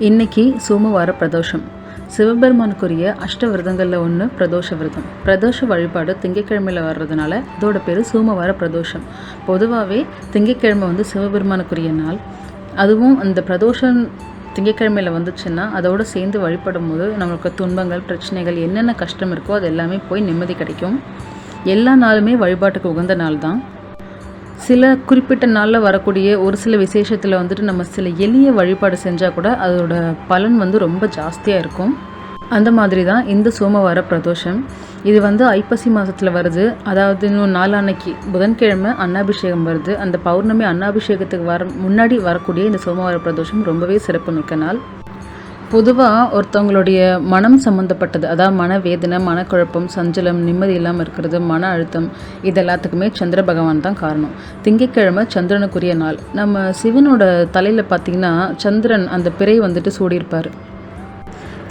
இன்னைக்கு சோமவார பிரதோஷம். சிவபெருமானுக்குரிய விரதங்களில் ஒன்று பிரதோஷ விரதம். பிரதோஷ வழிபாடு திங்கட்கிழமையில் வர்றதுனால இதோட பேர் சோமவார பிரதோஷம். பொதுவாகவே திங்கட்கிழமை சிவபெருமானுக்குரிய நாள். அதுவும் அந்த பிரதோஷம் திங்கட்கிழமையில் வந்துச்சுன்னா அதோடு சேர்ந்து வழிபடும் போது நம்மளுக்கு துன்பங்கள், பிரச்சனைகள், என்னென்ன கஷ்டம் இருக்கோ அது எல்லாமே போய் நிம்மதி கிடைக்கும். எல்லா நாளுமே வழிபாட்டுக்கு உகந்த நாள் தான். சில குறிப்பிட்ட நாளில் வரக்கூடிய ஒரு சில விசேஷத்தில் நம்ம சில எளிய வழிபாடு செஞ்சால் கூட அதோட பலன் ரொம்ப ஜாஸ்தியாக இருக்கும். அந்த மாதிரி தான் இந்த சோமவார பிரதோஷம். இது ஐப்பசி மாதத்தில் வருது. அதாவது இன்னும் நாளான்னைக்கு புதன்கிழமை அன்னாபிஷேகம் வருது. அந்த பௌர்ணமி அன்னாபிஷேகத்துக்கு முன்னாடி வரக்கூடிய இந்த சோமவார பிரதோஷம் ரொம்பவே சிறப்புமிக்க நாள். பொதுவாக ஒருத்தவங்களுடைய மனம் சம்மந்தப்பட்டது, அதாவது மனவேதனை, மனக்குழப்பம், சஞ்சலம், நிம்மதி இல்லாமல் இருக்கிறது, மன அழுத்தம், இது எல்லாத்துக்குமே சந்திர பகவான் தான் காரணம். திங்கட்கிழமை சந்திரனுக்குரிய நாள். நம்ம சிவனோட தலையில் பார்த்திங்கன்னா சந்திரன் அந்த பிறை சூடியிருப்பார்.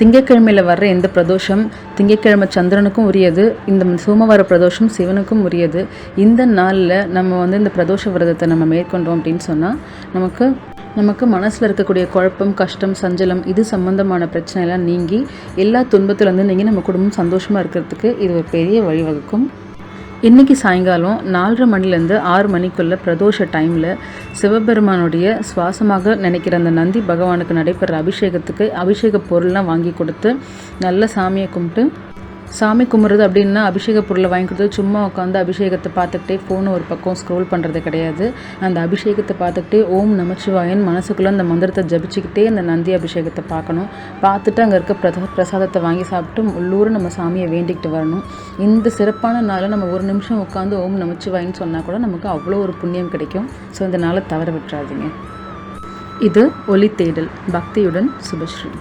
திங்கட்கிழமையில் வர்ற இந்த பிரதோஷம் திங்கட்கிழமை சந்திரனுக்கும் உரியது. இந்த சோமவார பிரதோஷம் சிவனுக்கும் உரியது. இந்த நாளில் நம்ம இந்த பிரதோஷ விரதத்தை நம்ம மேற்கொண்டோம் அப்படின்னு சொன்னால் நமக்கு மனசில் இருக்கக்கூடிய குழப்பம், கஷ்டம், சஞ்சலம், இது சம்மந்தமான பிரச்சனைலாம் நீங்கி எல்லா துன்பத்துலேருந்து நீங்கள் நம்ம குடும்பம் சந்தோஷமாக இருக்கிறதுக்கு இது ஒரு பெரிய வழிவகுக்கும். இன்றைக்கி சாயங்காலம் 4:30 மணிலேருந்து 6 மணிக்குள்ளே பிரதோஷ டைமில் சிவபெருமானுடைய சுவாசமாக நினைக்கிற அந்த நந்தி பகவானுக்கு நடைபெற அபிஷேக பொருள்லாம் வாங்கி கொடுத்து நல்ல சாமியை கும்பிட்டு, சாமி கும்பிட்றது அப்படின்னா அபிஷேக பொருளை வாங்கி கொடுத்து சும்மா உட்காந்து அபிஷேகத்தை பார்த்துக்கிட்டே ஃபோனை ஒரு பக்கம் ஸ்க்ரோல் பண்ணுறது கிடையாது. அந்த அபிஷேகத்தை பார்த்துக்கிட்டே ஓம் நமச்சிவாயன் மனசுக்குள்ளே அந்த மந்திரத்தை ஜபிச்சுக்கிட்டே அந்த நந்தி அபிஷேகத்தை பார்க்கணும். பார்த்துட்டு அங்கே இருக்க பிரசாதத்தை வாங்கி சாப்பிட்டு உள்ளூர் நம்ம சாமியை வேண்டிக்கிட்டு வரணும். இந்த சிறப்பான நாளில் நம்ம ஒரு நிமிஷம் உட்காந்து ஓம் நமச்சிவாயின்னு சொன்னால் கூட நமக்கு அவ்வளோ ஒரு புண்ணியம் கிடைக்கும். ஸோ இந்த நாளை தவற விட்டுறாதீங்க. இது ஒலி தேடல். பக்தியுடன் சுபஸ்ரீ.